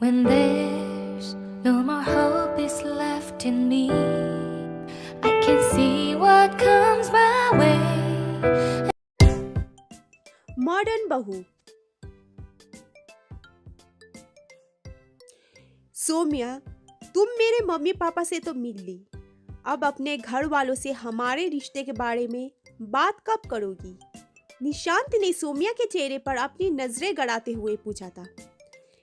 When there's no more hope is left in me, I can see what comes my way. Modern बहू। सोम्या, तुम मेरे mummy papa से तो मिल ली, अब अपने घर वालों से हमारे रिश्ते के बारे में बात कब करोगी? निशांत ने सोम्या के चेहरे पर अपनी नजरें गड़ाते हुए पूछा था।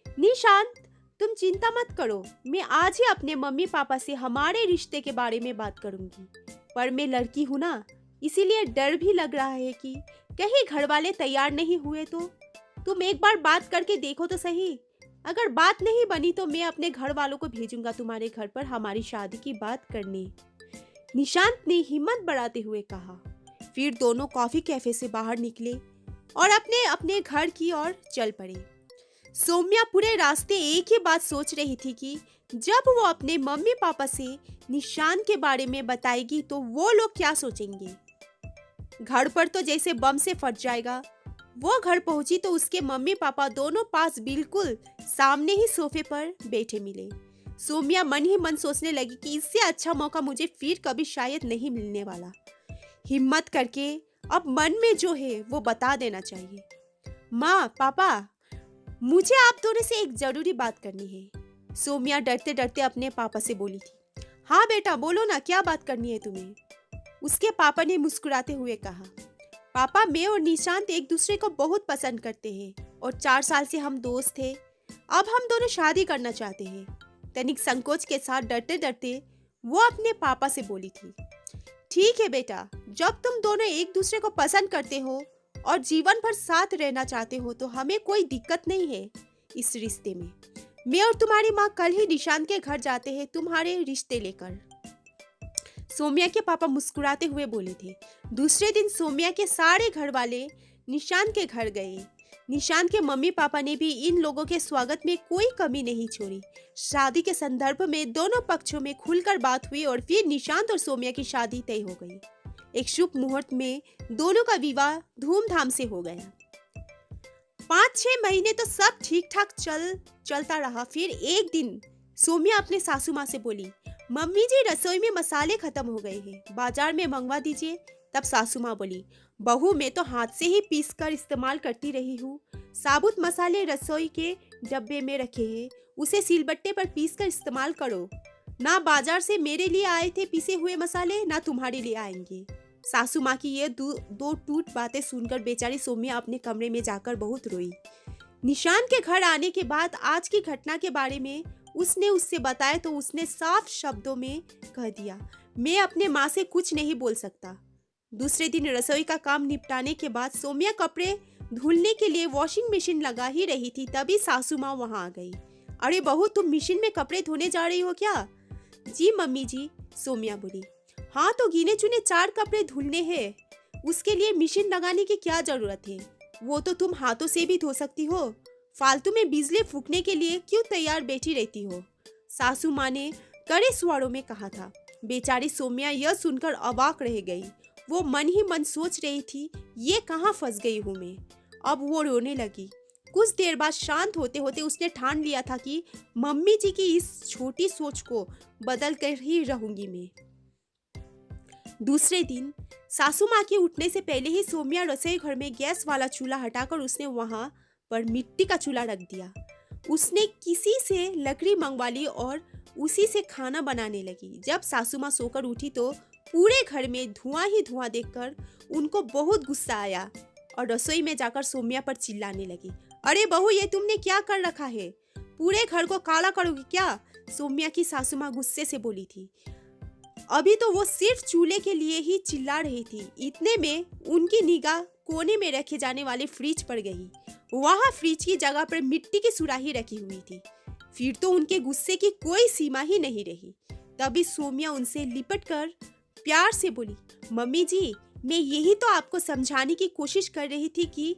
निशांत, तुम चिंता मत करो, मैं आज ही अपने मम्मी पापा से हमारे रिश्ते के बारे में बात करूंगी। पर मैं लड़की हूं ना, इसीलिए डर भी लग रहा है कि कहीं घर वाले तैयार नहीं हुए तो। तुम एक बार बात करके देखो तो सही। अगर बात नहीं बनी तो मैं अपने घर वालों को भेजूंगा तुम्हारे घर पर हमारी शादी की बात करने। निशांत ने हिम्मत बढ़ाते हुए कहा। फिर दोनों कॉफी कैफे से बाहर निकले और अपने अपने घर की ओर चल पड़े। सोम्या पूरे रास्ते एक ही बात सोच रही थी कि जब वो अपने मम्मी पापा से निशांत के बारे में बताएगी तो वो लोग क्या सोचेंगे। घर पर तो जैसे बम से फट जाएगा। वो घर पहुंची तो उसके मम्मी पापा दोनों पास बिल्कुल सामने ही सोफे पर बैठे मिले। सोम्या मन ही मन सोचने लगी कि इससे अच्छा मौका मुझे फिर कभी शायद नहीं मिलने वाला। हिम्मत करके अब मन में जो है वो बता देना चाहिए। माँ, पापा, मुझे आप दोनों से एक जरूरी बात करनी है। सोम्या डरते डरते अपने पापा से बोली थी। हाँ बेटा, बोलो ना, क्या बात करनी है तुम्हें? उसके पापा ने मुस्कुराते हुए कहा। पापा, मैं और निशांत एक दूसरे को बहुत पसंद करते हैं और 4 साल से हम दोस्त थे। अब हम दोनों शादी करना चाहते हैं। तनिक संकोच के साथ डरते डरते वो अपने पापा से बोली थी। ठीक है बेटा, जब तुम दोनों एक दूसरे को पसंद करते हो और जीवन भर साथ रहना चाहते हो तो हमें कोई दिक्कत नहीं है इस रिश्ते में। मैं और तुम्हारी माँ कल ही निशांत के घर जाते हैं तुम्हारे रिश्ते लेकर। सोम्या के पापा मुस्कुराते हुए बोले थे। दूसरे दिन सोम्या के सारे घर वाले निशांत के घर गए। निशांत के मम्मी पापा ने भी इन लोगों के स्वागत में कोई कमी नहीं छोड़ी। शादी के संदर्भ में दोनों पक्षों में खुलकर बात हुई और फिर निशांत और सोम्या की शादी तय हो गई। एक शुभ मुहूर्त में दोनों का विवाह धूमधाम से हो गया। 5-6 महीने तो सब ठीक ठाक चलता रहा। फिर एक दिन सोम्या अपने सासू माँ से बोली, मम्मी जी, रसोई में मसाले खत्म हो गए हैं, बाजार में मंगवा दीजिए। तब सासू माँ बोली, बहू, मैं तो हाथ से ही पीस कर इस्तेमाल करती रही हूँ। साबुत मसाले रसोई के डब्बे में रखे हैं, उसे सिलबट्टे पर पीस कर इस्तेमाल करो। ना बाजार से मेरे लिए आए थे पीसे हुए मसाले, ना तुम्हारे लिए आएंगे। सासू माँ की ये दो टूट बातें सुनकर बेचारी सोम्या अपने कमरे में जाकर बहुत रोई। निशांत के घर आने के बाद आज की घटना के बारे में उसने उससे बताया तो उसने साफ शब्दों में कह दिया, मैं अपने माँ से कुछ नहीं बोल सकता। दूसरे दिन रसोई का काम निपटाने के बाद सोम्या कपड़े धुलने के लिए वॉशिंग मशीन लगा ही रही थी, तभी सासू माँ वहाँ आ गई। अरे बहू, तुम मशीन में कपड़े धोने जा रही हो क्या? जी मम्मी जी, सोम्या बोली। हाँ, तो गिने चुने 4 कपड़े धुलने हैं, उसके लिए मशीन लगाने की क्या जरूरत है? वो तो तुम हाथों से भी धो सकती हो। फालतू में बिजली फूकने के लिए क्यों तैयार बैठी रहती हो? सासू माँ ने कड़े स्वरों में कहा था। बेचारी सोम्या यह सुनकर अवाक रह गई। वो मन ही मन सोच रही थी, ये कहाँ फंस गई हूँ मैं। अब वो रोने लगी। कुछ देर बाद शांत होते होते उसने ठान लिया था कि मम्मी जी की इस छोटी सोच को बदल कर ही रहूंगी मैं। दूसरे दिन सासू माँ के उठने से पहले ही सोम्या रसोई घर में गैस वाला चूल्हा हटाकर उसने वहां पर मिट्टी का चूल्हा रख दिया। उसने किसी से लकड़ी मंगवा ली और उसी से खाना बनाने लगी। जब सासू माँ सोकर उठी तो पूरे घर में धुआं ही धुआं देखकर उनको बहुत गुस्सा आया और रसोई में जाकर सोम्या पर चिल्लाने लगी। अरे बहू, ये तुमने क्या कर रखा है? पूरे घर को काला करोगी क्या? सोम्या की सासू माँ गुस्से से बोली थी। अभी तो वो सिर्फ चूल्हे के लिए ही चिल्ला रही थी। इतने में उनकी निगाह कोने में रखे जाने वाले फ्रिज पर गई। वहाँ फ्रिज की जगह पर मिट्टी की सुराही रखी हुई थी। फिर तो उनके गुस्से की कोई सीमा ही नहीं रही। तभी सोम्या उनसे लिपट कर प्यार से बोली, मम्मी जी, मैं यही तो आपको समझाने की कोशिश कर रही थी कि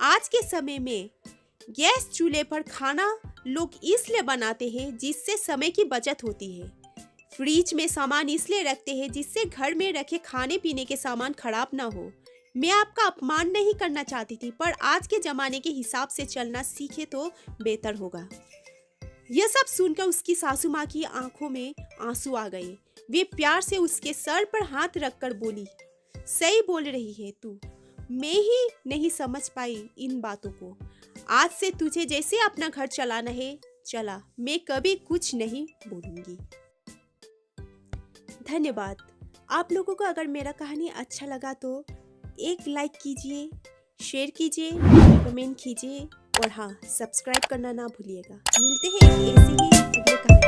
आज के समय में गैस चूल्हे पर खाना लोग इसलिए बनाते हैं जिससे समय की बचत होती है। फ्रिज में सामान इसलिए रखते हैं जिससे घर में रखे खाने पीने के सामान खराब ना हो। मैं आपका अपमान नहीं करना चाहती थी, पर आज के जमाने के हिसाब से चलना सीखे तो बेहतर होगा। यह सब सुनकर उसकी सासू माँ की आंखों में आंसू आ गए। वे प्यार से उसके सर पर हाथ रखकर बोली, सही बोल रही है तू, मैं ही नहीं समझ पाई इन बातों को। आज से तुझे जैसे अपना घर चलाना है चला, मैं कभी कुछ नहीं बोलूंगी। धन्यवाद। आप लोगों को अगर मेरा कहानी अच्छा लगा तो एक लाइक कीजिए, शेयर कीजिए, कमेंट कीजिए और हाँ, सब्सक्राइब करना ना भूलिएगा। मिलते हैं ऐसे ही अगले कहानी।